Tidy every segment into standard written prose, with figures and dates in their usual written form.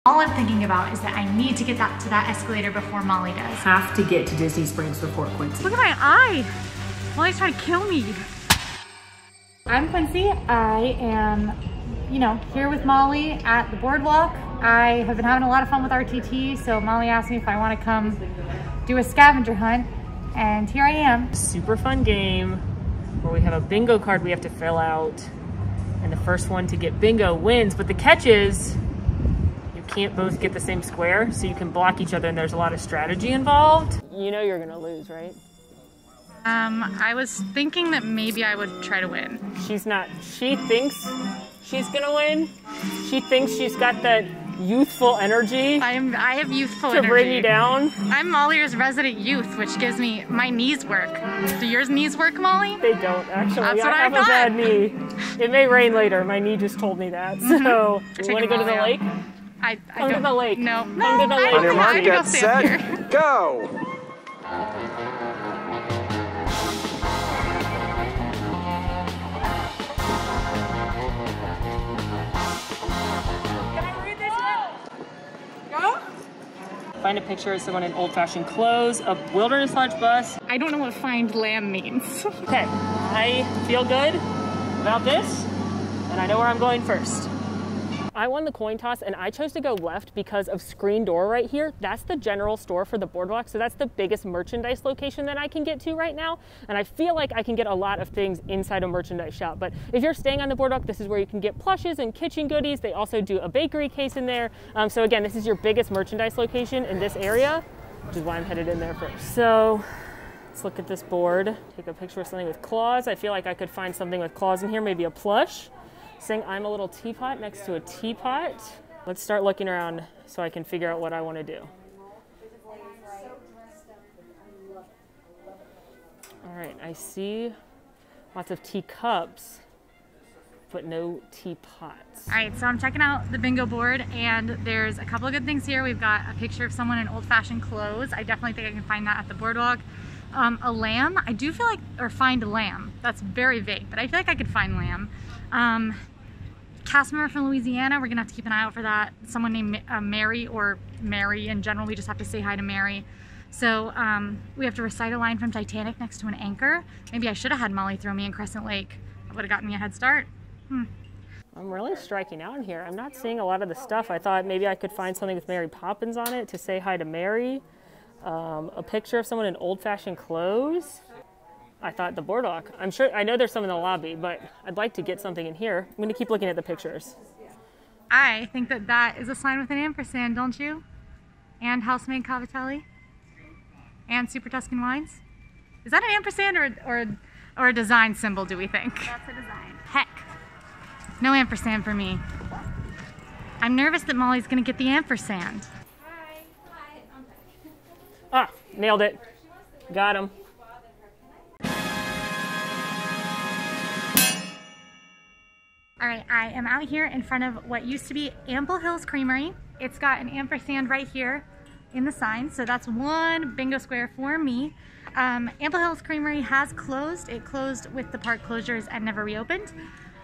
All I'm thinking about is that I need to get to that escalator before Molly does. Have to get to Disney Springs before Quincy. Look at my eye. Molly's trying to kill me. I'm Quincy. I am, here with Molly at the boardwalk. I have been having a lot of fun with RTT, so Molly asked me if I want to come do a scavenger hunt, and here I am. Super fun game where we have a bingo card we have to fill out, and the first one to get bingo wins, but the catch is you can't both get the same square, so you can block each other, and there's a lot of strategy involved. You know you're gonna lose, right? I was thinking that maybe I would try to win. She's not. She thinks she's gonna win. She thinks she's got that youthful energy. I have youthful energy to bring you down. I'm Molly's resident youth, which gives me my knees work. Do yours knees work, Molly? They don't actually. That's what I have a bad knee. It may rain later. My knee just told me that. So, you want to go to the lake? Come to the lake. No. Come to the lake. On your mark, get set, go! Find a picture of someone in old-fashioned clothes, a Wilderness Lodge bus. I don't know what find lamb means. Okay, I feel good about this, and I know where I'm going first. I won the coin toss, and I chose to go left because of Screen Door right here. That's the general store for the boardwalk, so that's the biggest merchandise location that I can get to right now, and I feel like I can get a lot of things inside a merchandise shop. But if you're staying on the boardwalk, this is where you can get plushes and kitchen goodies. They also do a bakery case in there. So again, this is your biggest merchandise location in this area, which is why I'm headed in there first. So let's look at this board. Take a picture of something with claws. I feel like I could find something with claws in here, maybe a plush. Saying I'm a little teapot next to a teapot. Let's start looking around so I can figure out what I want to do. All right, I see lots of teacups, but no teapots. All right, so I'm checking out the bingo board, and there's a couple of good things here. We've got a picture of someone in old-fashioned clothes. I definitely think I can find that at the boardwalk. A lamb, I do feel like, or find a lamb. That's very vague, but I feel like I could find lamb. Cast member from Louisiana, we're gonna have to keep an eye out for that. Someone named Mary, or Mary in general, we just have to say hi to Mary. So we have to recite a line from Titanic next to an anchor. Maybe I should have had Molly throw me in Crescent Lake. That would have gotten me a head start. I'm really striking out in here. I'm not seeing a lot of the stuff. I thought maybe I could find something with Mary Poppins on it to say hi to Mary. A picture of someone in old-fashioned clothes. I thought the boardwalk. I know there's some in the lobby, but I'd like to get something in here. I'm gonna keep looking at the pictures. I think that is a sign with an ampersand, don't you? And Housemaid Cavatelli? And Super Tuscan Wines? Is that an ampersand or a design symbol, do we think? That's a design. Heck, no ampersand for me. I'm nervous that Molly's gonna get the ampersand. Ah, nailed it. Got him. All right, I am out here in front of what used to be Ample Hills Creamery. It's got an ampersand right here in the sign, so that's one bingo square for me. Ample Hills Creamery has closed. It closed with the park closures and never reopened.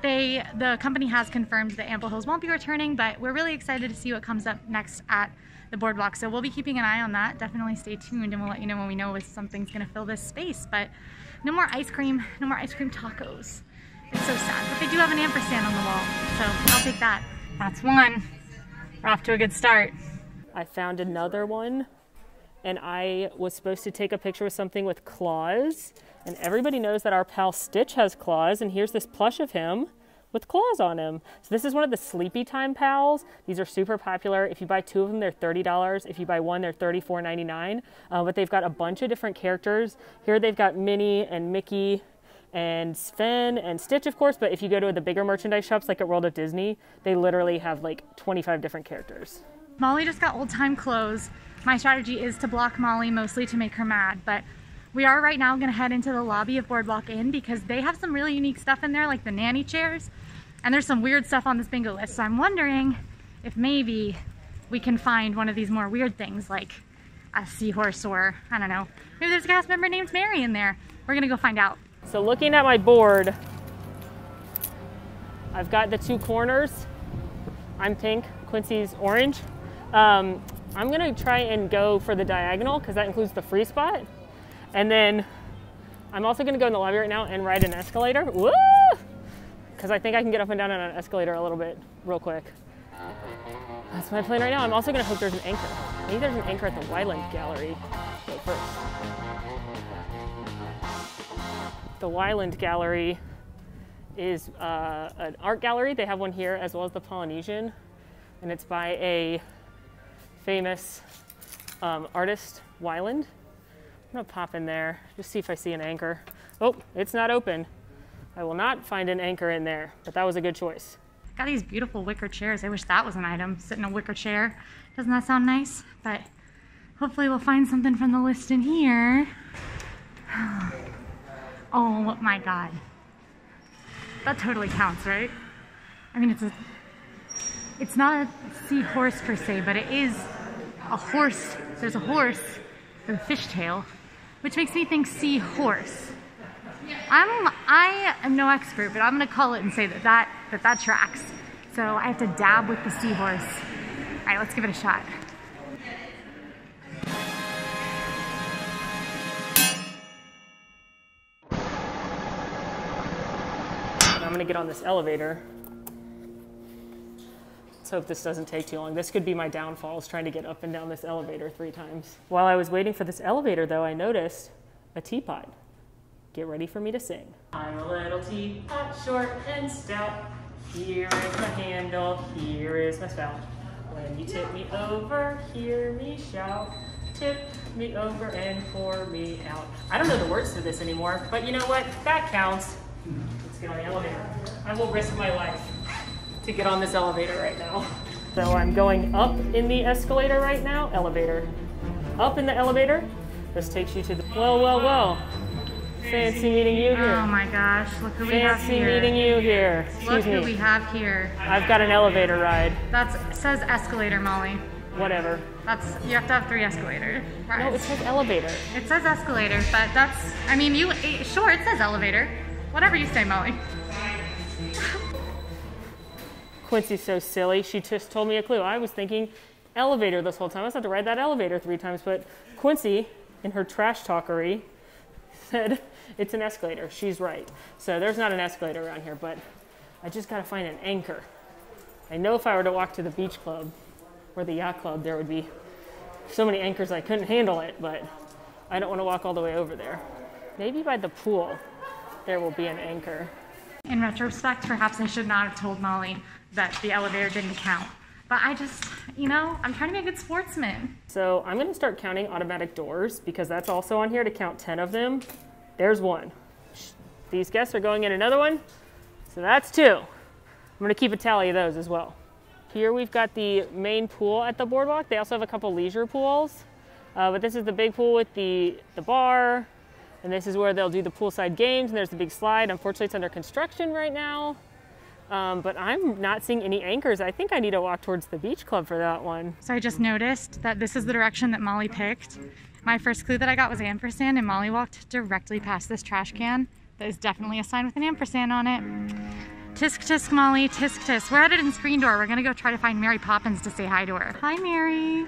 The company has confirmed that Ample Hills won't be returning, but we're really excited to see what comes up next at the boardwalk. So we'll be keeping an eye on that. Definitely stay tuned, and we'll let you know when we know if something's gonna fill this space. But no more ice cream, no more ice cream tacos. It's so sad, but they do have an ampersand on the wall, so I'll take that. That's one. We're off to a good start. I found another one, and I was supposed to take a picture with something with claws, and everybody knows that our pal Stitch has claws, and here's this plush of him with claws on him. So this is one of the Sleepy Time pals. These are super popular. If you buy two of them, they're $30. If you buy one, they're $34.99. But they've got a bunch of different characters. Here they've got Minnie and Mickey and Sven and Stitch, of course, but if you go to the bigger merchandise shops like at World of Disney, they literally have like 25 different characters. Molly just got old time clothes. My strategy is to block Molly mostly to make her mad, but we are right now gonna head into the lobby of Boardwalk Inn because they have some really unique stuff in there, like the nanny chairs, and there's some weird stuff on this bingo list, so I'm wondering if maybe we can find one of these more weird things like a seahorse, or I don't know, maybe there's a cast member named Mary in there. We're gonna go find out. So looking at my board, I've got the two corners. I'm pink, Quincy's orange. I'm gonna try and go for the diagonal because that includes the free spot. And then I'm also gonna go in the lobby right now and ride an escalator. Woo! Because I think I can get up and down on an escalator a little bit real quick. That's my plan right now. I'm also gonna hope there's an anchor. Maybe there's an anchor at the Wyland Gallery. Go first. The Wyland Gallery is an art gallery. They have one here as well as the Polynesian. And it's by a famous artist, Wyland. I'm gonna pop in there, just see if I see an anchor. Oh, it's not open. I will not find an anchor in there, but that was a good choice. Got these beautiful wicker chairs. I wish that was an item, sit in a wicker chair. Doesn't that sound nice? But hopefully we'll find something from the list in here. Oh my God. That totally counts, right? I mean, it's not a seahorse per se, but it is a horse. There's a horse with a fishtail, which makes me think seahorse. I am no expert, but I'm gonna call it and say that tracks. So I have to dab with the seahorse. All right, let's give it a shot. I'm gonna get on this elevator. Let's hope this doesn't take too long. This could be my downfall, is trying to get up and down this elevator 3 times. While I was waiting for this elevator though, I noticed a teapot. Get ready for me to sing. I'm a little teapot, short and stout. Here is my handle, here is my spout. When you tip me over, hear me shout. Tip me over and pour me out. I don't know the words to this anymore, but you know what? That counts. Let's get on the elevator. I will risk my life to get on this elevator right now. So I'm going up in the escalator right now. Elevator. Up in the elevator. This takes you to the, well. Fancy meeting you here. Oh my gosh, look who we have here. Fancy meeting you here. Look who we have here. I've got an elevator ride. It says escalator, Molly. Whatever. You have to have 3 escalators. Right. No, it says elevator. It says escalator, but I mean, sure, it says elevator. Whatever you say, Molly. Quincy's so silly. She just told me a clue. I was thinking elevator this whole time. I was about to ride that elevator 3 times, but Quincy, in her trash talkery, said it's an escalator. She's right. So there's not an escalator around here, but I just gotta find an anchor. I know if I were to walk to the beach club or the yacht club, there would be so many anchors I couldn't handle it, but I don't want to walk all the way over there. Maybe by the pool there will be an anchor. In retrospect, perhaps I should not have told Molly that the elevator didn't count. But I just, I'm trying to be a good sportsman. So I'm gonna start counting automatic doors because that's also on here to count 10 of them. There's 1. These guests are going in another one, so that's 2. I'm gonna keep a tally of those as well. Here we've got the main pool at the boardwalk. They also have a couple leisure pools, but this is the big pool with the bar, and this is where they'll do the poolside games, and there's the big slide. Unfortunately, it's under construction right now. But I'm not seeing any anchors. I think I need to walk towards the beach club for that one. So I just noticed that this is the direction that Molly picked. My first clue that I got was ampersand, and Molly walked directly past this trash can. That is definitely a sign with an ampersand on it. Tisk tisk, Molly, tisk tisk. We're headed in Screen Door. We're gonna go try to find Mary Poppins to say hi to her. Hi, Mary.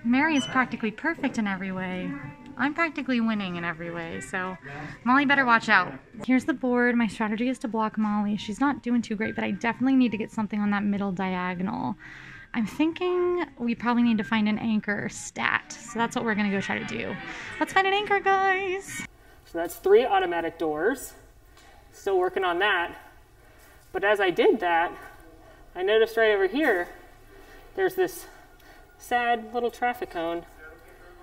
Mary is practically perfect in every way. I'm practically winning in every way, so Molly better watch out. Here's the board. My strategy is to block Molly. She's not doing too great, but I definitely need to get something on that middle diagonal. I'm thinking we probably need to find an anchor stat, so that's what we're gonna go try to do. Let's find an anchor, guys. So that's 3 automatic doors. Still working on that. But as I did that, I noticed right over here, there's this sad little traffic cone.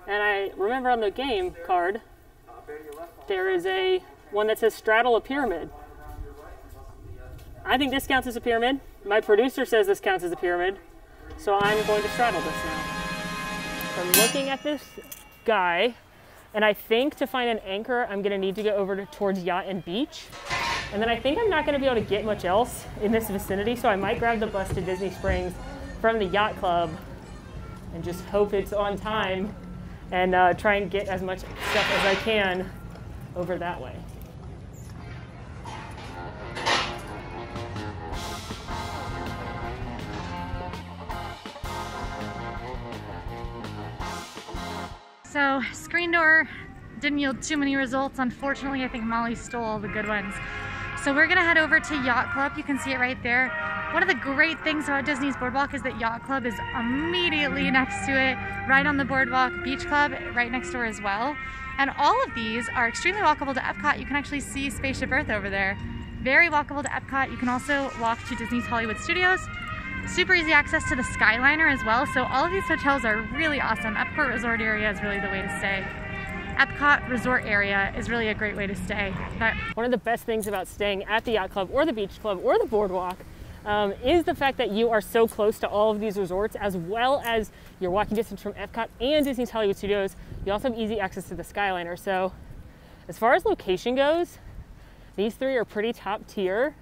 And I remember on the game card, there is one that says straddle a pyramid. I think this counts as a pyramid. My producer says this counts as a pyramid. So I'm going to straddle this now. So I'm looking at this guy, and I think to find an anchor, I'm gonna need to go over towards yacht and beach. And then I think I'm not gonna be able to get much else in this vicinity, so I might grab the bus to Disney Springs from the yacht club and just hope it's on time and try and get as much stuff as I can over that way. So screen door didn't yield too many results. Unfortunately, I think Molly stole all the good ones. So we're gonna head over to Yacht Club. You can see it right there. One of the great things about Disney's Boardwalk is that Yacht Club is immediately next to it, right on the boardwalk. Beach Club right next door as well. And all of these are extremely walkable to Epcot. You can actually see Spaceship Earth over there. Very walkable to Epcot. You can also walk to Disney's Hollywood Studios. Super easy access to the Skyliner as well. So all of these hotels are really awesome. Epcot Resort area is really the way to stay. Epcot Resort area is really a great way to stay. But one of the best things about staying at the Yacht Club or the Beach Club or the Boardwalk is the fact that you are so close to all of these resorts, as well as you're walking distance from Epcot and Disney's Hollywood Studios. You also have easy access to the Skyliner. So as far as location goes, these three are pretty top tier,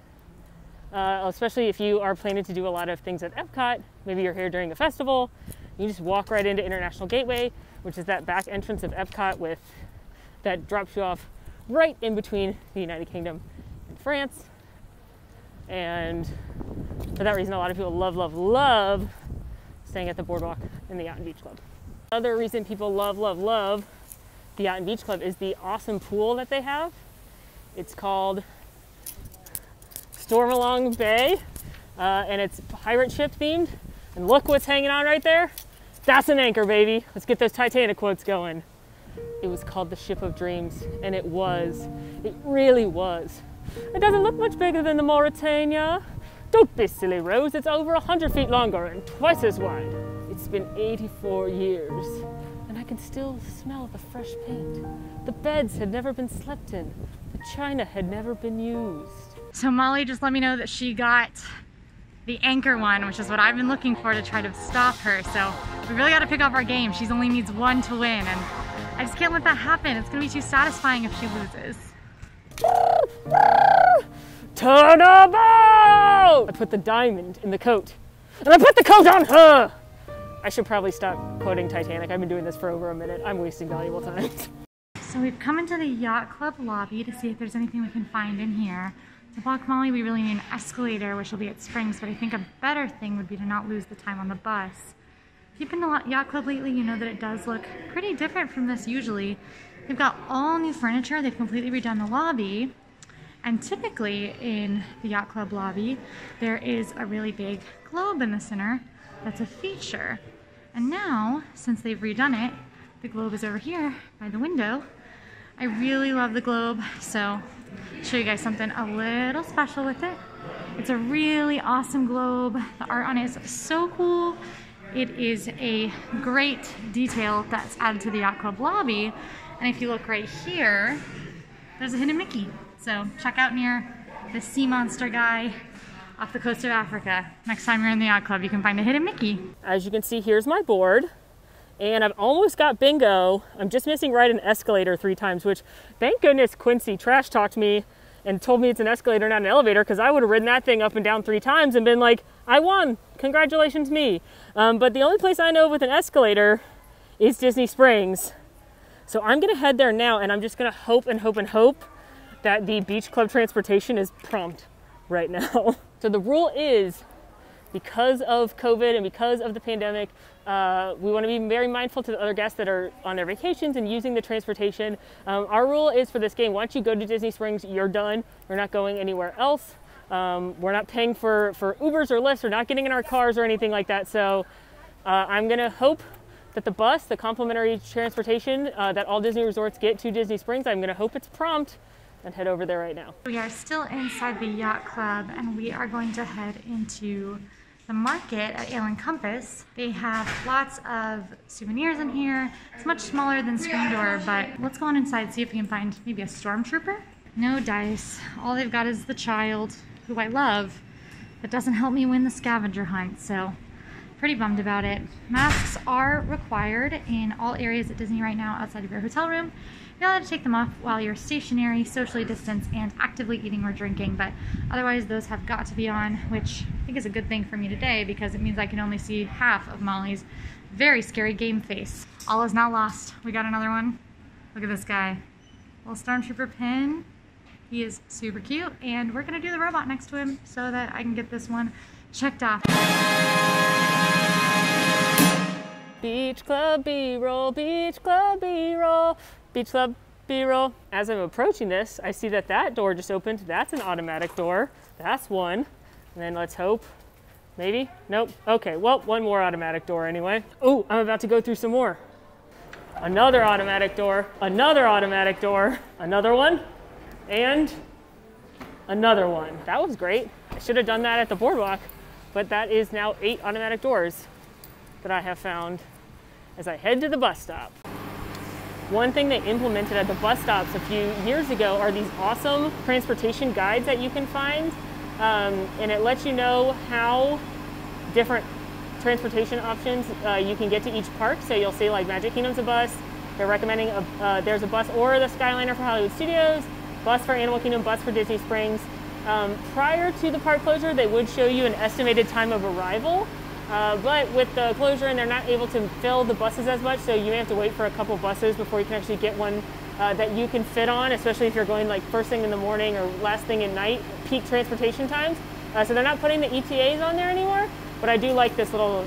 especially if you are planning to do a lot of things at Epcot. Maybe you're here during the festival. You just walk right into International Gateway, which is that back entrance of Epcot that drops you off right in between the United Kingdom and France. And for that reason, a lot of people love staying at the Boardwalk and the Yacht and Beach Club. Another reason people love the Yacht and Beach Club is the awesome pool that they have. It's called Stormalong Bay, and it's pirate ship themed. And look what's hanging on right there. That's an anchor, baby. Let's get those Titanic quotes going. It was called the Ship of Dreams, and it really was. It doesn't look much bigger than the Mauretania. Don't be silly, Rose. It's over 100 feet longer and twice as wide. It's been 84 years, and I can still smell the fresh paint. The beds had never been slept in. The china had never been used. so Molly just let me know that she got the anchor one, which is what I've been looking for to try to stop her. So we really got to pick up our game. She only needs one to win, and I just can't let that happen. It's gonna be too satisfying if she loses. Turnabout! I put the diamond in the coat, and I put the coat on her! I should probably stop quoting Titanic. I've been doing this for over a minute. I'm wasting valuable time. So we've come into the Yacht Club lobby to see if there's anything we can find in here. To walk Molly, we really need an escalator, which will be at Springs, but I think a better thing would be to not lose the time on the bus. If you've been to Yacht Club lately, you know that it does look pretty different from this usually. They've got all new furniture. They've completely redone the lobby. And typically in the Yacht Club lobby, there is a really big globe in the center that's a feature. And now, since they've redone it, the globe is over here by the window. I really love the globe, so I'll show you guys something a little special with it. It's a really awesome globe. The art on it is so cool. It is a great detail that's added to the Yacht Club lobby. And if you look right here, there's a hidden Mickey. So check out near the sea monster guy off the coast of Africa. Next time you're in the Yacht Club, you can find a hidden Mickey. As you can see, here's my board. And I've almost got bingo. I'm just missing ride an escalator 3 times, which thank goodness Quincy trash talked me and told me it's an escalator, not an elevator, because I would have ridden that thing up and down 3 times and been like, I won, congratulations me. But the only place I know with an escalator is Disney Springs. So I'm gonna head there now, and I'm just gonna hope and hope and hope that the Beach Club transportation is prompt right now. So the rule is, because of COVID and because of the pandemic, we want to be very mindful to the other guests that are on their vacations and using the transportation. Our rule is for this game, once you go to Disney Springs, you're done. We're not going anywhere else. We're not paying for Ubers or Lyfts. We're not getting in our cars or anything like that. So I'm going to hope that the bus, the complimentary transportation that all Disney resorts get to Disney Springs, I'm going to hope it's prompt and head over there right now. We are still inside the Yacht Club, and we are going to head into the market at Ale and Compass. They have lots of souvenirs in here. It's much smaller than Screen Door, but let's go on inside, see if we can find maybe a stormtrooper. No dice. All they've got is the child, who I love, but doesn't help me win the scavenger hunt, so pretty bummed about it. Masks are required in all areas at Disney right now outside of your hotel room. You're allowed to take them off while you're stationary, socially distanced, and actively eating or drinking, but otherwise those have got to be on, which I think is a good thing for me today because it means I can only see half of Molly's very scary game face. All is not lost. We got another one. Look at this guy. Little Stormtrooper pin. He is super cute, and we're gonna do the robot next to him so that I can get this one checked off. Beach Club B-roll, Beach Club B-roll, Beach Club B-roll. As I'm approaching this, I see that that door just opened. That's an automatic door. That's one. And then let's hope, maybe? Nope. Okay, well, one more automatic door anyway. Oh, I'm about to go through some more. Another automatic door, another automatic door, another one, and another one. That was great. I should have done that at the boardwalk, but that is now 8 automatic doors that I have found as I head to the bus stop. One thing they implemented at the bus stops a few years ago are these awesome transportation guides that you can find, and it lets you know how different transportation options you can get to each park. So you'll see like Magic Kingdom's a bus, they're recommending there's a bus or the Skyliner for Hollywood Studios, bus for Animal Kingdom, bus for Disney Springs. Prior to the park closure, they would show you an estimated time of arrival, but with the closure and they're not able to fill the buses as much, so you may have to wait for a couple buses before you can actually get one that you can fit on, especially if you're going like first thing in the morning or last thing at night, peak transportation times. So they're not putting the ETAs on there anymore, but I do like this little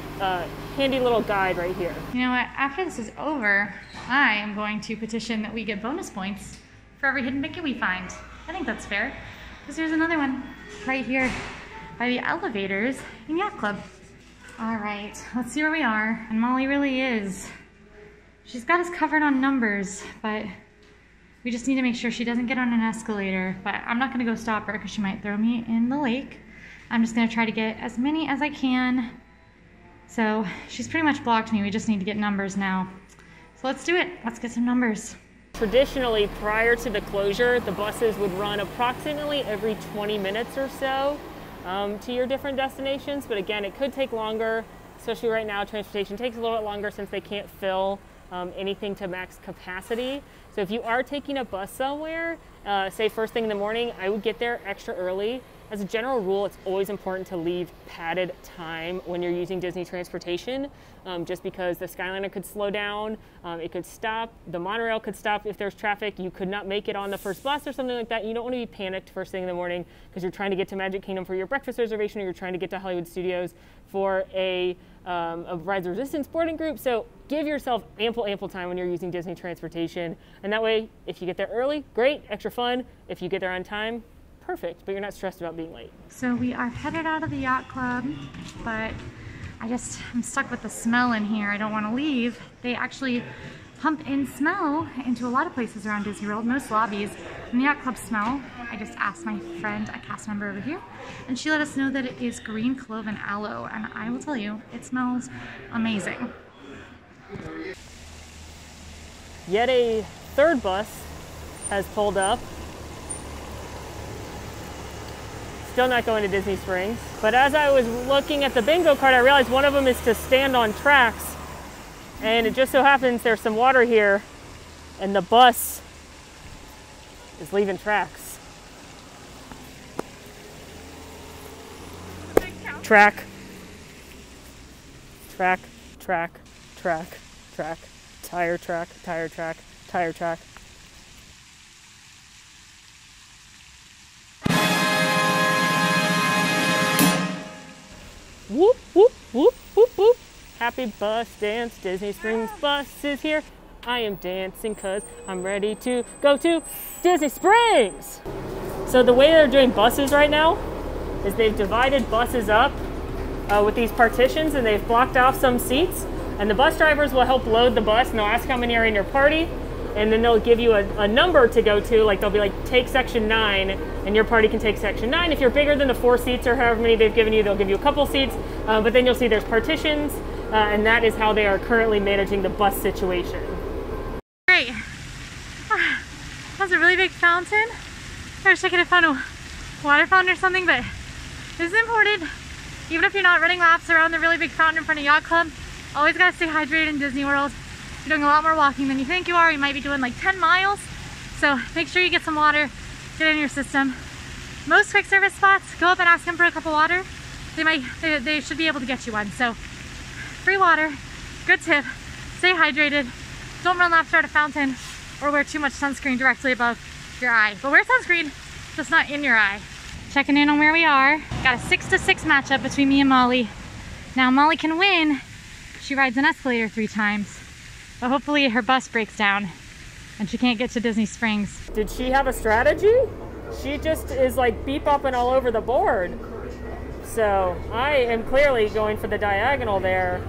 handy little guide right here. You know what, after this is over, I am going to petition that we get bonus points for every hidden Mickey we find. I think that's fair, because here's another one right here by the elevators in Yacht Club. All right, let's see where we are. And Molly really is. She's got us covered on numbers, but we just need to make sure she doesn't get on an escalator. But I'm not gonna go stop her because she might throw me in the lake. I'm just gonna try to get as many as I can. So she's pretty much blocked me. We just need to get numbers now. So let's do it. Let's get some numbers. Traditionally, prior to the closure, the buses would run approximately every 20 minutes or so to your different destinations. But again, it could take longer, especially right now. Transportation takes a little bit longer since they can't fill anything to max capacity. So if you are taking a bus somewhere, say first thing in the morning, I would get there extra early. As a general rule, it's always important to leave padded time when you're using Disney transportation, just because the Skyliner could slow down, it could stop, the monorail could stop if there's traffic, you could not make it on the first bus or something like that. You don't want to be panicked first thing in the morning because you're trying to get to Magic Kingdom for your breakfast reservation, or you're trying to get to Hollywood Studios for a Rise of Resistance boarding group. So give yourself ample time when you're using Disney transportation, and that way, if you get there early, great, extra fun. If you get there on time, perfect, but you're not stressed about being late. So we are headed out of the Yacht Club, but I'm stuck with the smell in here. I don't want to leave. They actually pump in smell into a lot of places around Disney World, most lobbies. And the Yacht Club smell, I just asked my friend, a cast member over here, and she let us know that it is green clove and aloe, and I will tell you, it smells amazing. Yet a third bus has pulled up. Still not going to Disney Springs. But as I was looking at the bingo card, I realized one of them is to stand on tracks. And it just so happens there's some water here and the bus is leaving tracks. Track. Track, track, track, track, tire track, tire track, tire track. Whoop, whoop, whoop, whoop, whoop. Happy bus dance, Disney Springs bus is here. I am dancing cause I'm ready to go to Disney Springs. So the way they're doing buses right now is they've divided buses up with these partitions, and they've blocked off some seats, and the bus drivers will help load the bus, and they'll ask how many are in your party, and then they'll give you a number to go to. Like they'll be like, take section 9, and your party can take section 9. If you're bigger than the 4 seats or however many they've given you, they'll give you a couple seats, but then you'll see there's partitions, and that is how they are currently managing the bus situation. Great. That's a really big fountain. I wish I could have found a water fountain or something, but this is important. Even if you're not running laps around the really big fountain in front of Yacht Club, always gotta stay hydrated in Disney World. You're doing a lot more walking than you think you are. You might be doing like 10 miles. So make sure you get some water, get it in your system. Most quick service spots, go up and ask them for a cup of water. They should be able to get you one. So free water, good tip, stay hydrated. Don't run laps around a fountain or wear too much sunscreen directly above your eye. But wear sunscreen, just not in your eye. Checking in on where we are. Got a 6-to-6 matchup between me and Molly. Now Molly can win She rides an escalator 3 times, but hopefully her bus breaks down and she can't get to Disney Springs. Did she have a strategy? She just is like beep-bopping all over the board. So I am clearly going for the diagonal there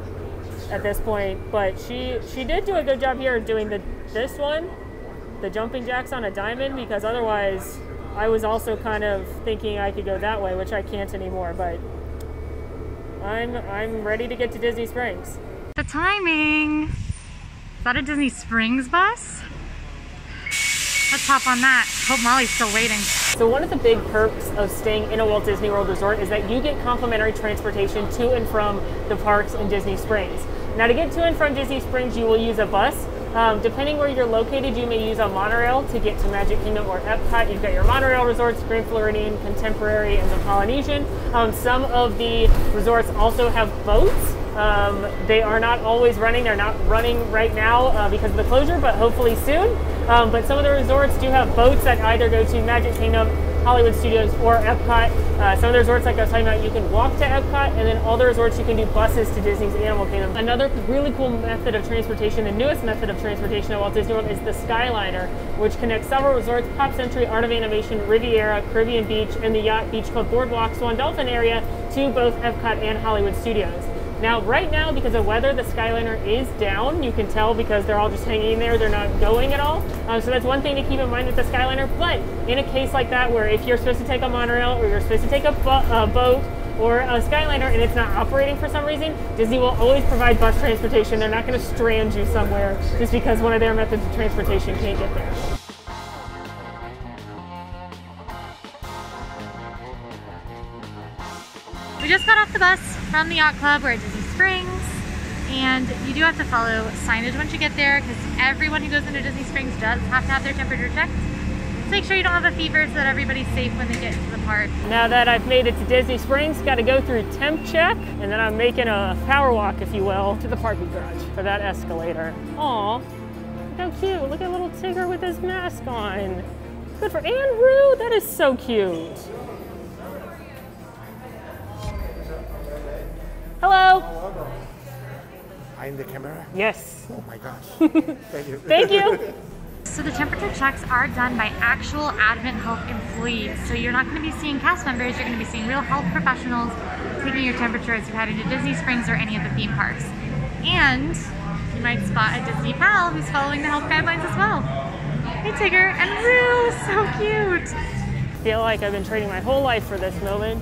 at this point, but she did do a good job here doing this one, the jumping jacks on a diamond, because otherwise I was also kind of thinking I could go that way, which I can't anymore, but I'm ready to get to Disney Springs. The timing. Is that a Disney Springs bus? Let's hop on that. Hope Molly's still waiting. So one of the big perks of staying in a Walt Disney World resort is that you get complimentary transportation to and from the parks in Disney Springs. Now, to get to and from Disney Springs, you will use a bus. Depending where you're located, you may use a monorail to get to Magic Kingdom or Epcot. You've got your monorail resorts, Grand Floridian, Contemporary, and the Polynesian. Some of the resorts also have boats. They are not always running. They're not running right now because of the closure, but hopefully soon. But some of the resorts do have boats that either go to Magic Kingdom, Hollywood Studios, or Epcot. Some of the resorts, like I was talking about, you can walk to Epcot, and then all the resorts you can do buses to Disney's Animal Kingdom. Another really cool method of transportation, the newest method of transportation at Walt Disney World, is the Skyliner, which connects several resorts: Pop Century, Art of Animation, Riviera, Caribbean Beach, and the Yacht Beach Club Boardwalk Swan Dolphin area to both Epcot and Hollywood Studios. Now, right now, because of weather, the Skyliner is down. You can tell because they're all just hanging there. They're not going at all. So that's one thing to keep in mind with the Skyliner. But in a case like that, where if you're supposed to take a monorail or you're supposed to take a boat or a Skyliner and it's not operating for some reason, Disney will always provide bus transportation. They're not going to strand you somewhere just because one of their methods of transportation can't get there. We just got off the bus from the Yacht Club. We're at Disney Springs, and you do have to follow signage once you get there because everyone who goes into Disney Springs does have to have their temperature checked. So make sure you don't have a fever so that everybody's safe when they get into the park. Now that I've made it to Disney Springs, got to go through temp check, and then I'm making a power walk, if you will, to the parking garage for that escalator. Aw, look how cute. Look at little Tigger with his mask on. Good for Andrew. That is so cute. Hello. I'm the camera? Yes. Oh my gosh. Thank you. Thank you. So the temperature checks are done by actual Advent Health employees. So you're not going to be seeing cast members, you're going to be seeing real health professionals taking your temperature as you head into Disney Springs or any of the theme parks. And you might spot a Disney pal who's following the health guidelines as well. Hey Tigger and Rue, so cute. I feel like I've been training my whole life for this moment.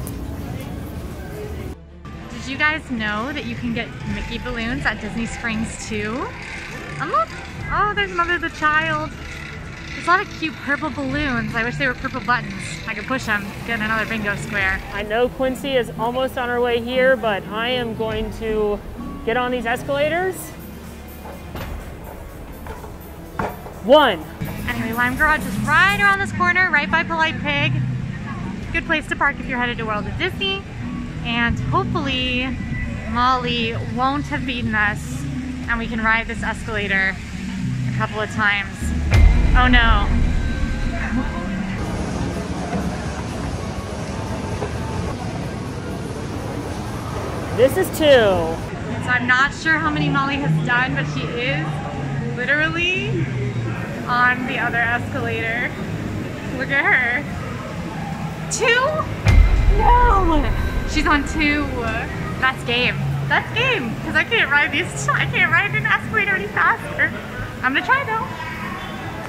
Did you guys know that you can get Mickey balloons at Disney Springs too? And look! Oh, there's Mother the Child. There's a lot of cute purple balloons. I wish they were purple buttons. I could push them, get another bingo square. I know Quincy is almost on her way here, but I am going to get on these escalators. 1. Anyway, Lime Garage is right around this corner, right by Polite Pig. Good place to park if you're headed to World of Disney. And hopefully Molly won't have beaten us and we can ride this escalator a couple of times. Oh no. This is 2. So I'm not sure how many Molly has done, but she is literally on the other escalator. Look at her. 2? No! She's on 2. That's game. That's game. Because I can't ride these. I can't ride an escalator any faster. I'm gonna try though.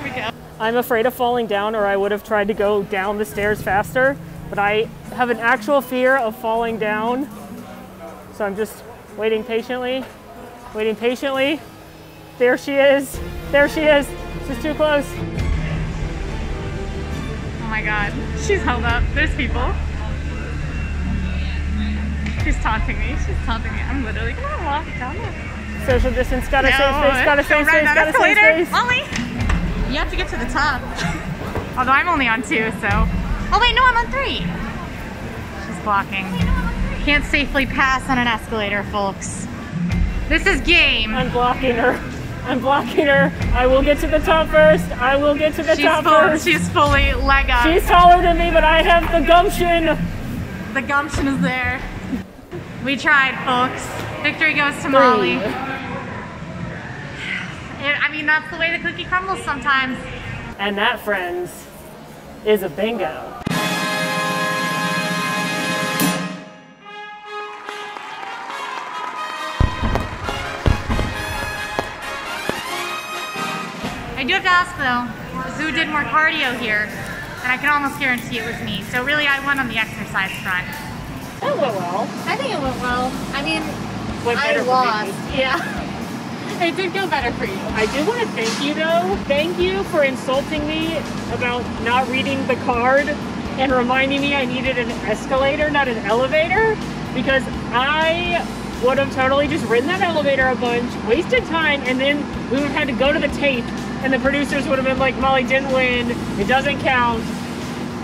Here we go. I'm afraid of falling down, or I would have tried to go down the stairs faster, but I have an actual fear of falling down. So I'm just waiting patiently, waiting patiently. There she is. There she is. She's too close. Oh my God. She's held up. There's people. She's taunting me. She's taunting me. I'm literally gonna walk down there. Social distance, gotta save space, gotta save space, gotta save space. Molly, you have to get to the top. Although I'm only on 2, so. Oh wait, no, I'm on 3. She's blocking. Can't safely pass on an escalator, folks. This is game. I'm blocking her. I'm blocking her. I will get to the top first. I will get to the top first. She's fully leg up. She's taller than me, but I have the gumption. The gumption is there. We tried, folks. Victory goes to Molly. I mean, that's the way the cookie crumbles sometimes. And that, friends, is a bingo. I do have to ask though, who did more cardio here? And I can almost guarantee it was me. So really, I won on the exercise front. That went well. I think it went well. I mean, I lost. Yeah. It did go better for you. I do want to thank you though. Thank you for insulting me about not reading the card and reminding me I needed an escalator, not an elevator, because I would have totally just ridden that elevator a bunch, wasted time, and then we would have had to go to the tape and the producers would have been like, Molly didn't win, it doesn't count,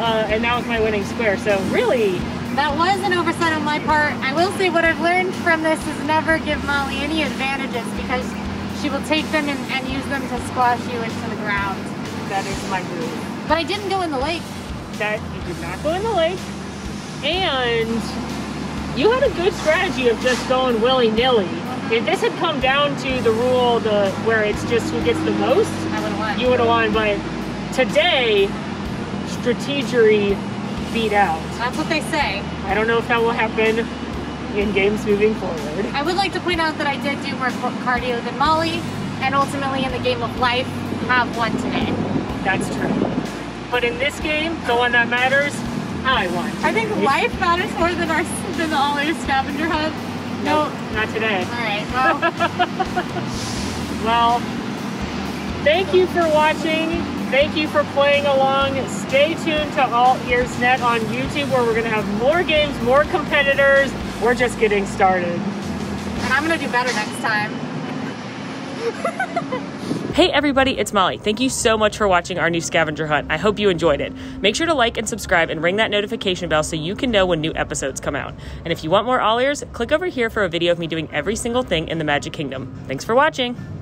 and that was my winning square. So really, that was an oversight on my part. I will say what I've learned from this is never give Molly any advantages, because she will take them and use them to squash you into the ground. That is my move. But I didn't go in the lake. That you did not go in the lake, and you had a good strategy of just going willy-nilly. If this had come down to the rule where it's just who gets the most, I would have won. You would have won, but today, strategery beat out. That's what they say. I don't know if that will happen in games moving forward. I would like to point out that I did do more cardio than Molly, and ultimately in the game of life, have won today. That's true. But in this game, the one that matters, I won. I think life matters more than the all-air scavenger hunt. No, not today. All right, well. Well, thank you for watching. Thank you for playing along. Stay tuned to All Ears Net on YouTube, where we're gonna have more games, more competitors. We're just getting started. And I'm gonna do better next time. Hey everybody, it's Molly. Thank you so much for watching our new scavenger hunt. I hope you enjoyed it. Make sure to like and subscribe and ring that notification bell so you can know when new episodes come out. And if you want more All Ears, click over here for a video of me doing every single thing in the Magic Kingdom. Thanks for watching.